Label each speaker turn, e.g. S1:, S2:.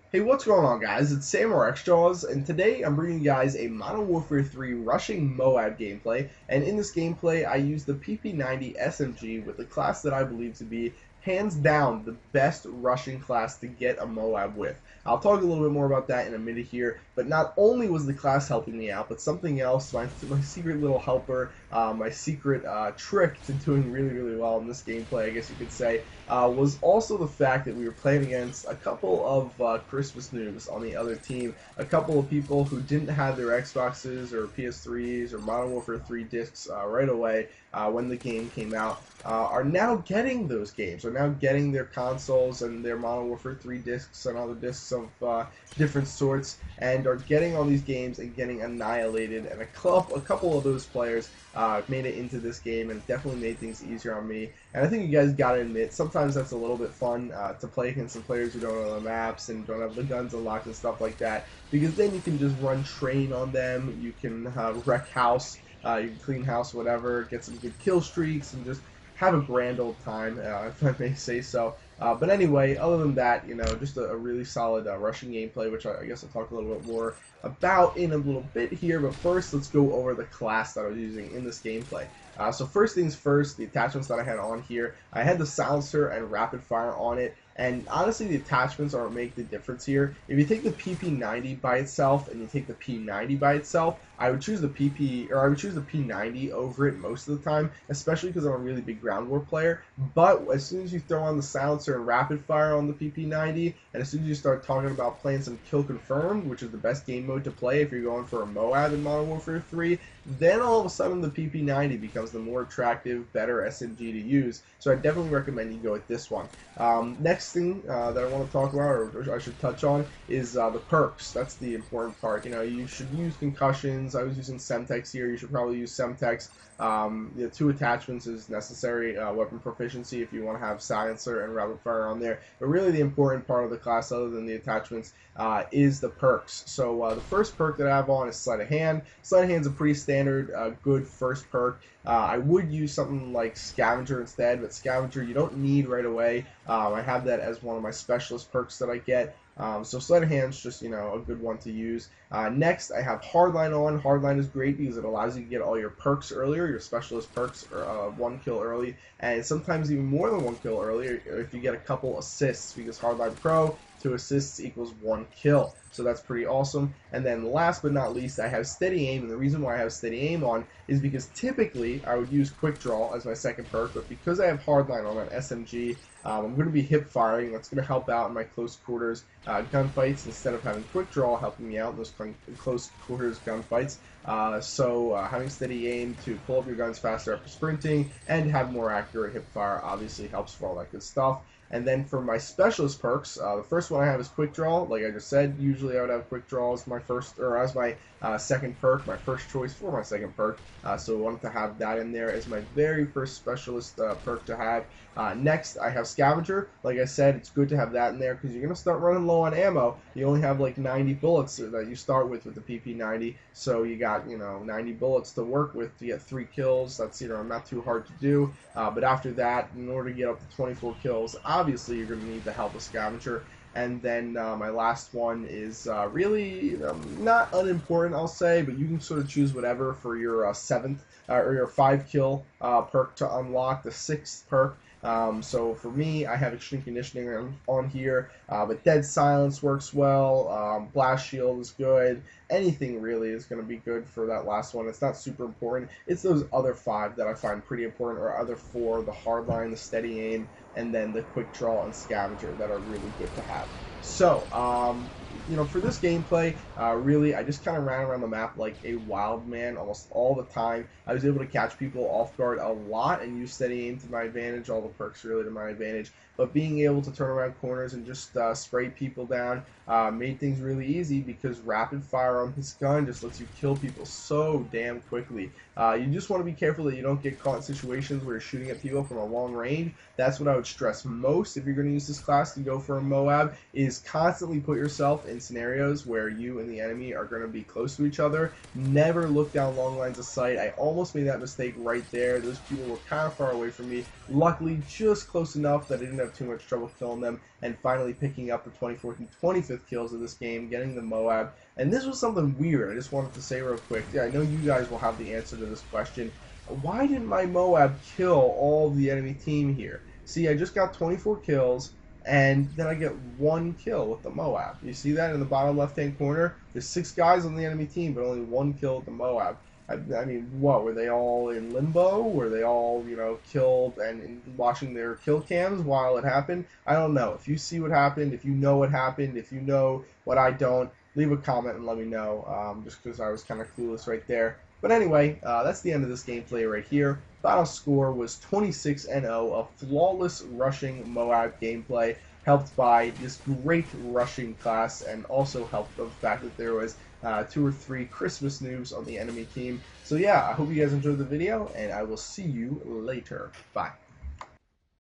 S1: Hey, what's going on, guys? It's Sam or xJawz, and today I'm bringing you guys a Modern Warfare 3 rushing Moab gameplay. And in this gameplay, I use the PP90 SMG with the class that I believe to be hands down the best rushing class to get a Moab with. I'll talk a little bit more about that in a minute here, but not only was the class helping me out, but something else, my secret little helper, my secret trick to doing really, really well in this gameplay, I guess you could say, was also the fact that we were playing against a couple of Christmas noobs on the other team, a couple of people who didn't have their Xboxes or PS3s or Modern Warfare 3 discs right away when the game came out, are now getting those games, are now getting their consoles and their Modern Warfare 3 discs and other discs of different sorts, and are getting all these games and getting annihilated. And a couple of those players made it into this game and definitely made things easier on me. And I think you guys gotta admit, sometimes that's a little bit fun to play against some players who don't know the maps and don't have the guns unlocked and stuff like that, because then you can just run train on them, you can wreck house, you can clean house, whatever, get some good kill streaks, and just have a grand old time, if I may say so. But anyway, other than that, just a really solid rushing gameplay, which I guess I'll talk a little bit more about in a little bit here. But first, let's go over the class that I was using in this gameplay. So first things first, the attachments that I had on here, I had the silencer and rapid fire on it. And honestly, the attachments are what make the difference here. If you take the PP90 by itself and you take the P90 by itself, I would choose the P90 over it most of the time, especially because I'm a really big ground war player. But as soon as you throw on the silencer and rapid fire on the PP90, and as soon as you start talking about playing some kill confirmed, which is the best game mode to play if you're going for a Moab in Modern Warfare 3, then all of a sudden the PP90 becomes the more attractive, better SMG to use. So I definitely recommend you go with this one. Next thing that I want to talk about, or I should touch on, is the perks. That's the important part. You should use concussions. I was using Semtex here. You should probably use Semtex. The 2 attachments is necessary. Weapon proficiency if you want to have silencer and rapid fire on there. But really the important part of the class, other than the attachments, is the perks. So the first perk that I have on is Sleight of Hand. Sleight of Hand is a pretty standard, good first perk. I would use something like Scavenger instead, but Scavenger you don't need right away. I have that as one of my specialist perks that I get. So Sleight of Hand's just, a good one to use. Next, I have Hardline on. Hardline is great because it allows you to get all your perks earlier, your specialist perks, or 1 kill early, and sometimes even more than 1 kill earlier if you get a couple assists, because Hardline Pro, 2 assists equals 1 kill. So that's pretty awesome. And then last but not least, I have Steady Aim, and the reason why I have Steady Aim on is because typically I would use Quick Draw as my second perk, but because I have Hardline on an SMG, I'm going to be hip firing. That's going to help out in my close quarters gunfights instead of having Quick Draw helping me out in those close quarters gunfights. So having Steady Aim to pull up your guns faster after sprinting and have more accurate hip fire obviously helps for all that good stuff. And then for my specialist perks, the first one I have is Quick Draw. Like I just said, usually I would have Quick Draw as my first, or as my second perk, my first choice for my second perk. So I wanted to have that in there as my very first specialist perk to have. Next, I have Scavenger. Like I said, it's good to have that in there because you're going to start running low on ammo. You only have like 90 bullets that you start with the PP90. So you got, 90 bullets to work with to get 3 kills. That's, not too hard to do. But after that, in order to get up to 24 kills, obviously you're going to need the help of Scavenger. And then my last one is really not unimportant, I'll say, but you can sort of choose whatever for your 7th or your 5 kill perk to unlock, the 6th perk. So for me, I have Extreme Conditioning on here, but Dead Silence works well, Blast Shield is good, anything really is going to be good for that last one. It's not super important. It's those other 5 that I find pretty important, or other 4, the Hardline, the Steady Aim, and then the Quick Draw and Scavenger that are really good to have. So, for this gameplay, really, I just kind of ran around the map like a wild man almost all the time. I was able to catch people off guard a lot and use Steady Aim to my advantage, all the perks really to my advantage. But being able to turn around corners and just spray people down made things really easy, because rapid fire on this gun just lets you kill people so damn quickly. You just want to be careful that you don't get caught in situations where you're shooting at people from a long range. That's what I would stress most if you're going to use this class to go for a Moab, is constantly put yourself in scenarios where you and the enemy are going to be close to each other. Never look down long lines of sight. I almost made that mistake right there. Those people were kind of far away from me. Luckily, just close enough that I didn't have too much trouble killing them, and finally picking up the 24th and 25th kills of this game, getting the Moab. And this was something weird I just wanted to say real quick. Yeah, I know you guys will have the answer to this question. Why didn't my Moab kill all the enemy team here? See, I just got 24 kills, and then I get 1 kill with the Moab. You see that in the bottom left-hand corner? There's 6 guys on the enemy team, but only 1 kill with the Moab. I mean, what, were they all in limbo? Were they all, killed and watching their kill cams while it happened? I don't know. If you see what happened, if you know what happened, if you know what I don't, leave a comment and let me know, just because I was kind of clueless right there. But anyway, that's the end of this gameplay right here. Final score was 26-0, a flawless rushing Moab gameplay, helped by this great rushing class, and also helped by the fact that there was 2 or 3 Christmas noobs on the enemy team. So yeah, I hope you guys enjoyed the video, and I will see you later. Bye.